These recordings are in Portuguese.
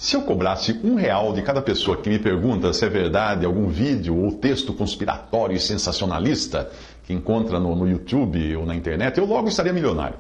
Se eu cobrasse R$ 1 de cada pessoa que me pergunta se é verdade algum vídeo ou texto conspiratório e sensacionalista que encontra no YouTube ou na internet, eu logo estaria milionário.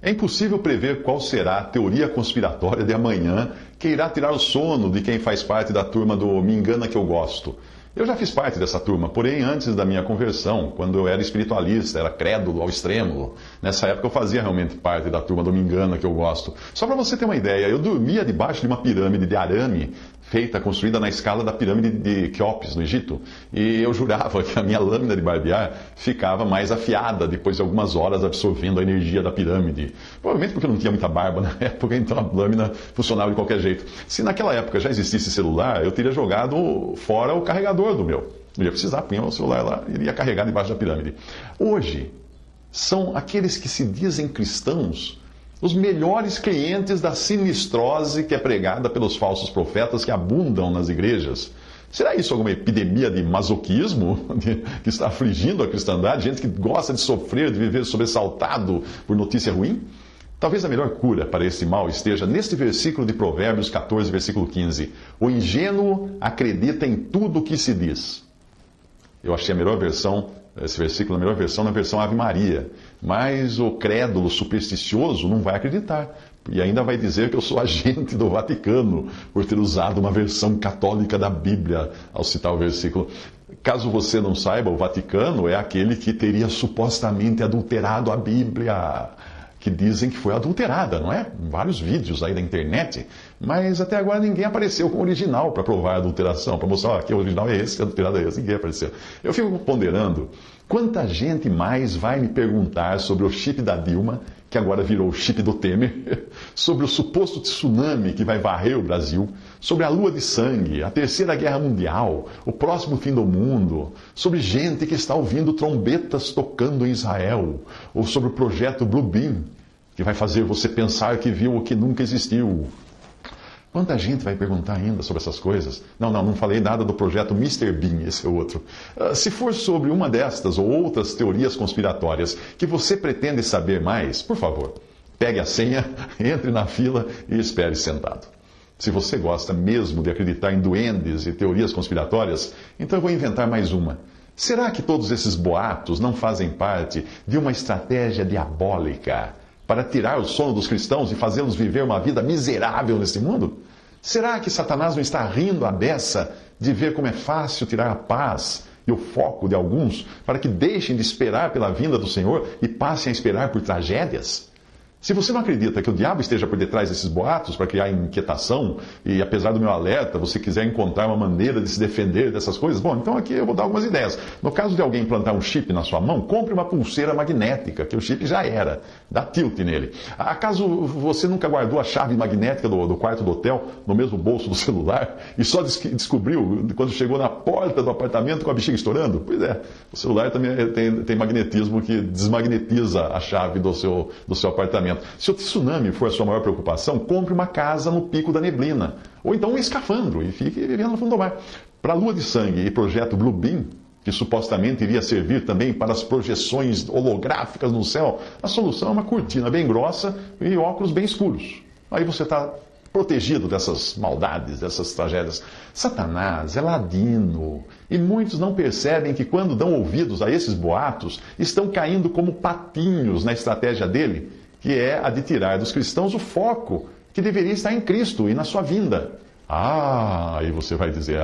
É impossível prever qual será a teoria conspiratória de amanhã que irá tirar o sono de quem faz parte da turma do Me Engana Que Eu Gosto. Eu já fiz parte dessa turma, porém antes da minha conversão, quando eu era espiritualista, era crédulo ao extremo. Nessa época eu fazia realmente parte da turma do Me Engana Que Eu Gosto. Só para você ter uma ideia, eu dormia debaixo de uma pirâmide de arame, construída na escala da pirâmide de Quéops, no Egito. E eu jurava que a minha lâmina de barbear ficava mais afiada depois de algumas horas absorvendo a energia da pirâmide. Provavelmente porque eu não tinha muita barba na época, então a lâmina funcionava de qualquer jeito. Se naquela época já existisse celular, eu teria jogado fora o carregador do meu. Não ia precisar, punha o celular lá e iria carregar debaixo da pirâmide. Hoje, são aqueles que se dizem cristãos os melhores clientes da sinistrose que é pregada pelos falsos profetas que abundam nas igrejas. Será isso alguma epidemia de masoquismo que está afligindo a cristandade? Gente que gosta de sofrer, de viver sobressaltado por notícia ruim? Talvez a melhor cura para esse mal esteja neste versículo de Provérbios 14, versículo 15. O ingênuo acredita em tudo o que se diz. Eu achei a melhor versão, esse versículo, a melhor versão na versão Ave Maria. Mas o crédulo supersticioso não vai acreditar. E ainda vai dizer que eu sou agente do Vaticano por ter usado uma versão católica da Bíblia ao citar o versículo. Caso você não saiba, o Vaticano é aquele que teria supostamente adulterado a Bíblia, que dizem que foi adulterada, não é? Vários vídeos aí da internet, mas até agora ninguém apareceu com o original para provar a adulteração, para mostrar que o original é esse, que o adulterado é esse, ninguém apareceu. Eu fico ponderando, quanta gente mais vai me perguntar sobre o chip da Dilma, que agora virou o chip do Temer, sobre o suposto tsunami que vai varrer o Brasil, sobre a lua de sangue, a terceira guerra mundial, o próximo fim do mundo, sobre gente que está ouvindo trombetas tocando em Israel, ou sobre o projeto Blue Beam, que vai fazer você pensar que viu o que nunca existiu. Quanta gente vai perguntar ainda sobre essas coisas? Não falei nada do projeto Mr. Bean, esse é o outro. Se for sobre uma destas ou outras teorias conspiratórias que você pretende saber mais, por favor, pegue a senha, entre na fila e espere sentado. Se você gosta mesmo de acreditar em duendes e teorias conspiratórias, então eu vou inventar mais uma. Será que todos esses boatos não fazem parte de uma estratégia diabólica para tirar o sono dos cristãos e fazê-los viver uma vida miserável neste mundo? Será que Satanás não está rindo à beça de ver como é fácil tirar a paz e o foco de alguns para que deixem de esperar pela vinda do Senhor e passem a esperar por tragédias? Se você não acredita que o diabo esteja por detrás desses boatos para criar inquietação, e apesar do meu alerta, você quiser encontrar uma maneira de se defender dessas coisas, bom, então aqui eu vou dar algumas ideias. No caso de alguém implantar um chip na sua mão, compre uma pulseira magnética, que o chip já era. Dá tilt nele. Acaso você nunca guardou a chave magnética do quarto do hotel no mesmo bolso do celular e só descobriu quando chegou na porta do apartamento com a bexiga estourando? Pois é, o celular também tem magnetismo que desmagnetiza a chave do seu apartamento. Se o tsunami for a sua maior preocupação, compre uma casa no pico da neblina. Ou então um escafandro e fique vivendo no fundo do mar. Para a lua de sangue e projeto Blue Beam, que supostamente iria servir também para as projeções holográficas no céu, a solução é uma cortina bem grossa e óculos bem escuros. Aí você está protegido dessas maldades, dessas tragédias. Satanás é ladino, e muitos não percebem que quando dão ouvidos a esses boatos, estão caindo como patinhos na estratégia dele, que é a de tirar dos cristãos o foco que deveria estar em Cristo e na sua vinda. Aí você vai dizer,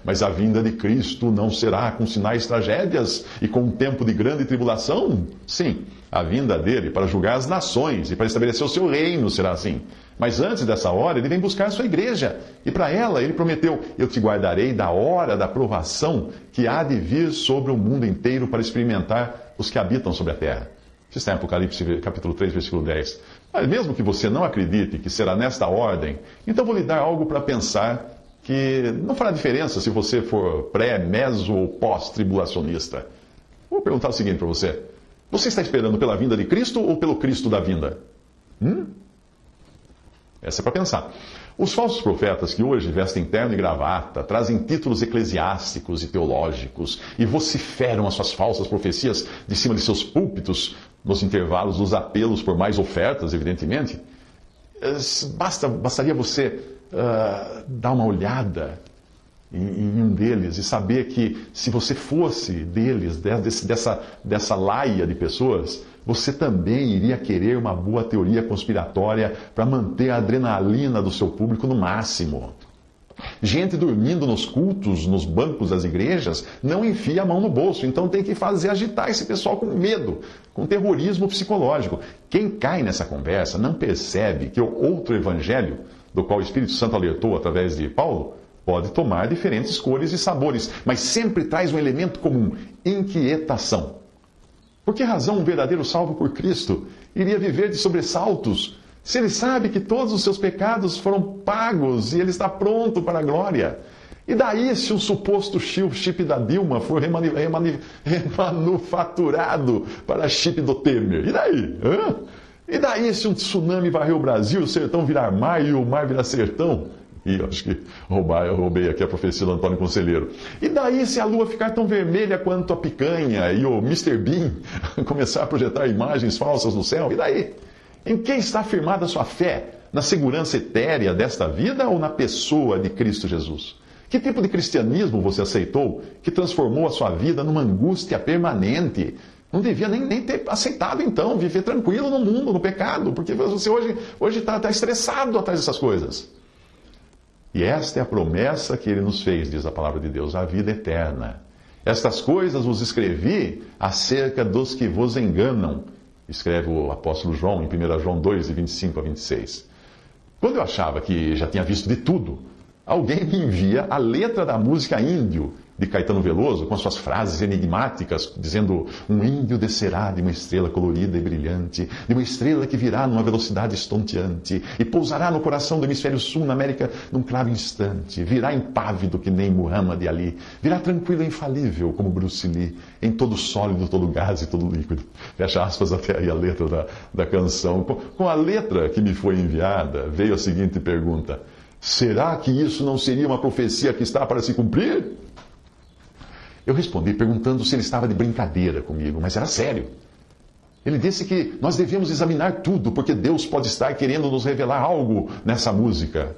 mas a vinda de Cristo não será com sinais tragédias e com um tempo de grande tribulação? Sim, a vinda dele para julgar as nações e para estabelecer o seu reino será assim. Mas antes dessa hora, ele vem buscar a sua igreja. E para ela, ele prometeu, eu te guardarei da hora da provação que há de vir sobre o mundo inteiro para experimentar os que habitam sobre a terra. Isso está em Apocalipse capítulo 3, versículo 10. Mas mesmo que você não acredite que será nesta ordem, então vou lhe dar algo para pensar que não fará diferença se você for pré, meso ou pós-tribulacionista. Vou perguntar o seguinte para você. Você está esperando pela vinda de Cristo ou pelo Cristo da vinda? Essa é para pensar. Os falsos profetas que hoje vestem terno e gravata, trazem títulos eclesiásticos e teológicos e vociferam as suas falsas profecias de cima de seus púlpitos, nos intervalos dos apelos por mais ofertas, evidentemente. Bastaria você dar uma olhada em um deles e saber que se você fosse deles, dessa laia de pessoas, você também iria querer uma boa teoria conspiratória para manter a adrenalina do seu público no máximo. Gente dormindo nos cultos, nos bancos das igrejas, não enfia a mão no bolso. Então tem que fazer agitar esse pessoal com medo, com terrorismo psicológico. Quem cai nessa conversa não percebe que o outro evangelho, do qual o Espírito Santo alertou através de Paulo, pode tomar diferentes cores e sabores, mas sempre traz um elemento comum: inquietação. Por que razão um verdadeiro salvo por Cristo iria viver de sobressaltos, se ele sabe que todos os seus pecados foram pagos e ele está pronto para a glória? E daí se um suposto chip da Dilma for remanufaturado para chip do Temer? E daí? E daí se um tsunami varrer o Brasil, o sertão virar mar e o mar virar sertão? E acho que eu roubei aqui a profecia do Antônio Conselheiro. E daí se a lua ficar tão vermelha quanto a picanha e o Mr. Bean começar a projetar imagens falsas no céu? E daí? Em quem está firmada a sua fé? Na segurança etérea desta vida ou na pessoa de Cristo Jesus? Que tipo de cristianismo você aceitou que transformou a sua vida numa angústia permanente? Não devia nem ter aceitado, então, viver tranquilo no mundo, no pecado, porque você hoje está estressado atrás dessas coisas. E esta é a promessa que ele nos fez, diz a palavra de Deus, a vida eterna. Estas coisas vos escrevi acerca dos que vos enganam, escreve o apóstolo João em 1 João 2, de 25 a 26. Quando eu achava que já tinha visto de tudo, alguém me envia a letra da música Índio, de Caetano Veloso, com suas frases enigmáticas, dizendo: um índio descerá de uma estrela colorida e brilhante, de uma estrela que virá numa velocidade estonteante, e pousará no coração do hemisfério sul, na América, num claro instante. Virá impávido que nem Muhammad Ali, virá tranquilo e infalível como Bruce Lee, em todo sólido, todo gás e todo líquido. Fecha aspas até aí a letra da canção. Com a letra que me foi enviada, veio a seguinte pergunta: será que isso não seria uma profecia que está para se cumprir? Eu respondi perguntando se ele estava de brincadeira comigo, mas era sério. Ele disse que nós devemos examinar tudo, porque Deus pode estar querendo nos revelar algo nessa música.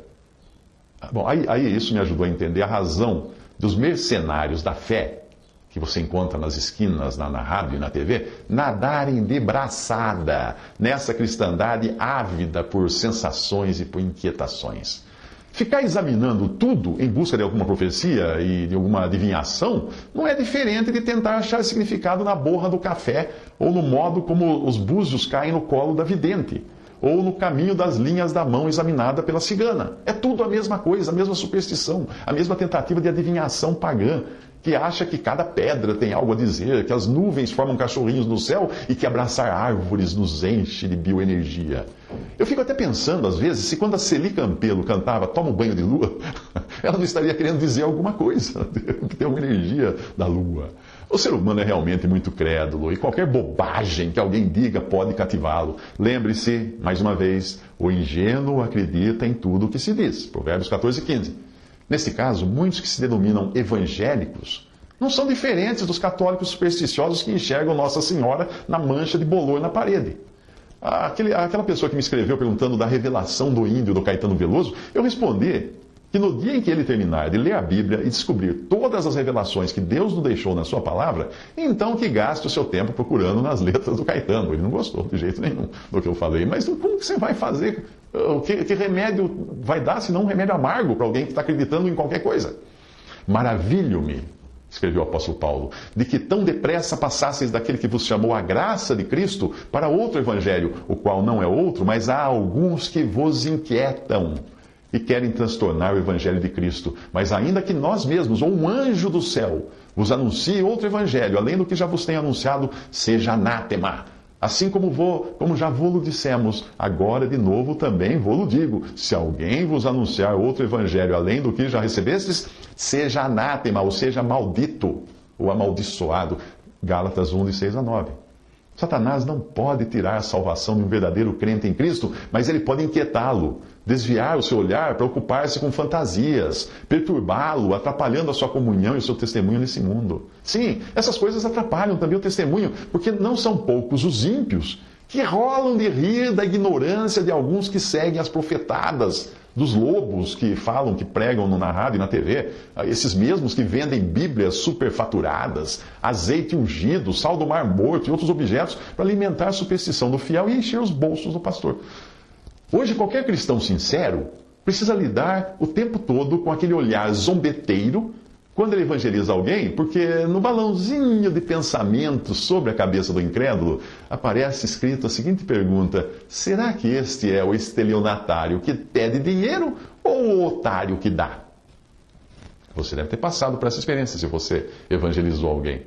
Bom, aí isso me ajudou a entender a razão dos mercenários da fé, que você encontra nas esquinas, na rádio e na TV, nadarem de braçada nessa cristandade ávida por sensações e por inquietações. Ficar examinando tudo em busca de alguma profecia e de alguma adivinhação não é diferente de tentar achar significado na borra do café ou no modo como os búzios caem no colo da vidente, ou no caminho das linhas da mão examinada pela cigana. É tudo a mesma coisa, a mesma superstição, a mesma tentativa de adivinhação pagã, que acha que cada pedra tem algo a dizer, que as nuvens formam cachorrinhos no céu e que abraçar árvores nos enche de bioenergia. Eu fico até pensando, às vezes, se quando a Celi Campelo cantava Toma um banho de lua, ela não estaria querendo dizer alguma coisa, que tem uma energia da lua. O ser humano é realmente muito crédulo e qualquer bobagem que alguém diga pode cativá-lo. Lembre-se, mais uma vez, o ingênuo acredita em tudo o que se diz. Provérbios 14, 15. Nesse caso, muitos que se denominam evangélicos não são diferentes dos católicos supersticiosos que enxergam Nossa Senhora na mancha de bolor na parede. Aquela pessoa que me escreveu perguntando da revelação do índio do Caetano Veloso, eu respondi que no dia em que ele terminar de ler a Bíblia e descobrir todas as revelações que Deus nos deixou na sua palavra, então que gaste o seu tempo procurando nas letras do Caetano. Ele não gostou de jeito nenhum do que eu falei. Mas como que você vai fazer? Que remédio vai dar, se não um remédio amargo para alguém que está acreditando em qualquer coisa? Maravilho-me, escreveu o apóstolo Paulo, de que tão depressa passasseis daquele que vos chamou a graça de Cristo para outro evangelho, o qual não é outro, mas há alguns que vos inquietam e querem transtornar o evangelho de Cristo. Mas ainda que nós mesmos, ou um anjo do céu, vos anuncie outro evangelho, além do que já vos tenho anunciado, seja anátema. Assim como já vos dissemos, agora de novo também vos digo, se alguém vos anunciar outro evangelho, além do que já recebestes, seja anátema, ou seja maldito, ou amaldiçoado. Gálatas 1, de 6 a 9. Satanás não pode tirar a salvação de um verdadeiro crente em Cristo, mas ele pode inquietá-lo, desviar o seu olhar para ocupar-se com fantasias, perturbá-lo, atrapalhando a sua comunhão e o seu testemunho nesse mundo. Sim, essas coisas atrapalham também o testemunho, porque não são poucos os ímpios que rolam de rir da ignorância de alguns que seguem as profetadas dos lobos que falam, que pregam na rádio e na TV, esses mesmos que vendem Bíblias superfaturadas, azeite ungido, sal do mar morto e outros objetos para alimentar a superstição do fiel e encher os bolsos do pastor. Hoje, qualquer cristão sincero precisa lidar o tempo todo com aquele olhar zombeteiro quando ele evangeliza alguém, porque no balãozinho de pensamento sobre a cabeça do incrédulo aparece escrito a seguinte pergunta: será que este é o estelionatário que pede dinheiro ou o otário que dá? Você deve ter passado por essa experiência se você evangelizou alguém.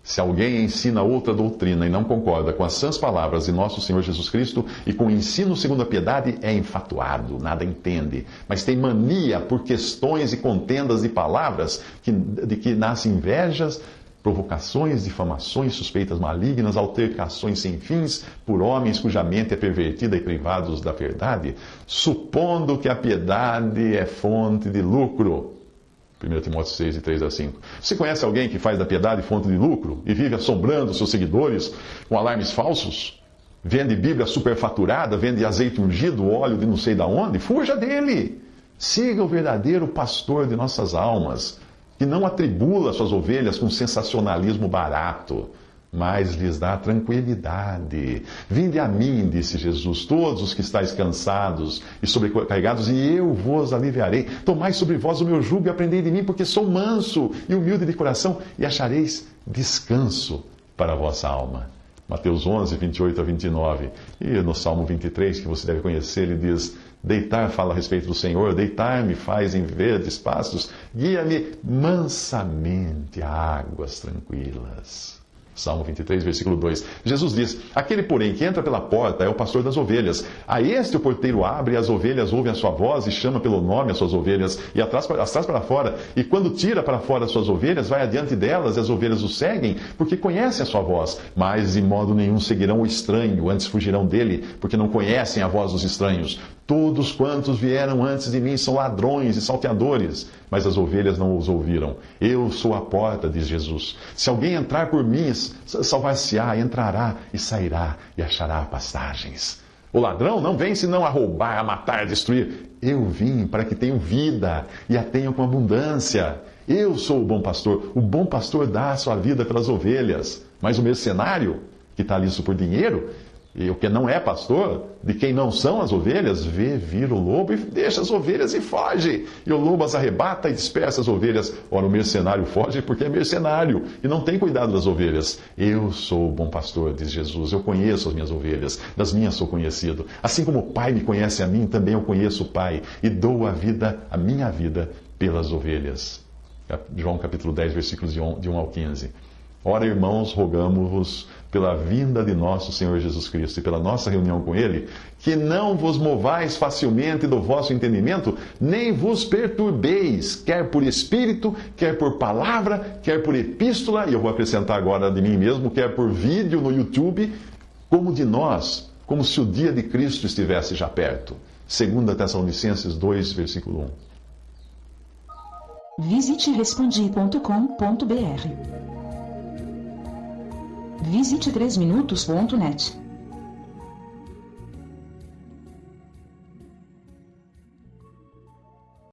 Se alguém ensina outra doutrina e não concorda com as sãs palavras de nosso Senhor Jesus Cristo e com o ensino segundo a piedade, é enfatuado, nada entende, mas tem mania por questões e contendas de palavras de que nascem invejas, provocações, difamações, suspeitas malignas, altercações sem fins por homens cuja mente é pervertida e privados da verdade, supondo que a piedade é fonte de lucro. 1 Timóteo 6, de 3 a 5. Você conhece alguém que faz da piedade fonte de lucro e vive assombrando seus seguidores com alarmes falsos? Vende Bíblia superfaturada, vende azeite ungido, óleo de não sei de onde? Fuja dele! Siga o verdadeiro pastor de nossas almas, que não atribula suas ovelhas com sensacionalismo barato, mas lhes dá tranquilidade. Vinde a mim, disse Jesus, todos os que estáis cansados e sobrecarregados, e eu vos aliviarei. Tomai sobre vós o meu jugo e aprendei de mim, porque sou manso e humilde de coração, e achareis descanso para a vossa alma. Mateus 11, 28 a 29. E no Salmo 23, que você deve conhecer, ele diz: deitar fala a respeito do Senhor, deitar-me faz em verdes pastos, guia-me mansamente a águas tranquilas. Salmo 23, versículo 2. Jesus diz: aquele, porém, que entra pela porta é o pastor das ovelhas. A este o porteiro abre, e as ovelhas ouvem a sua voz, e chama pelo nome as suas ovelhas, e as traz para fora. E quando tira para fora as suas ovelhas, vai adiante delas, e as ovelhas o seguem, porque conhecem a sua voz. Mas de modo nenhum seguirão o estranho, antes fugirão dele, porque não conhecem a voz dos estranhos. Todos quantos vieram antes de mim são ladrões e salteadores, mas as ovelhas não os ouviram. Eu sou a porta, diz Jesus. Se alguém entrar por mim, salvar-se-á, entrará e sairá e achará pastagens. O ladrão não vem senão a roubar, a matar, a destruir. Eu vim para que tenham vida e a tenham com abundância. Eu sou o bom pastor. O bom pastor dá a sua vida pelas ovelhas. Mas o mercenário, que está ali isso por dinheiro, e o que não é pastor, de quem não são as ovelhas, vê vir o lobo e deixa as ovelhas e foge. E o lobo as arrebata e dispersa as ovelhas. Ora, o mercenário foge porque é mercenário e não tem cuidado das ovelhas. Eu sou o bom pastor, diz Jesus. Eu conheço as minhas ovelhas, das minhas sou conhecido. Assim como o Pai me conhece a mim, também eu conheço o Pai e dou a minha vida pelas ovelhas. João capítulo 10, versículos de 1 ao 15. Ora, irmãos, rogamo-vos pela vinda de nosso Senhor Jesus Cristo e pela nossa reunião com Ele, que não vos movais facilmente do vosso entendimento, nem vos perturbeis, quer por espírito, quer por palavra, quer por epístola, e eu vou acrescentar agora de mim mesmo, quer por vídeo no YouTube, como de nós, como se o dia de Cristo estivesse já perto. 2 Tessalonicenses 2, versículo 1. Visite respondi.com.br. Visite 3minutos.net.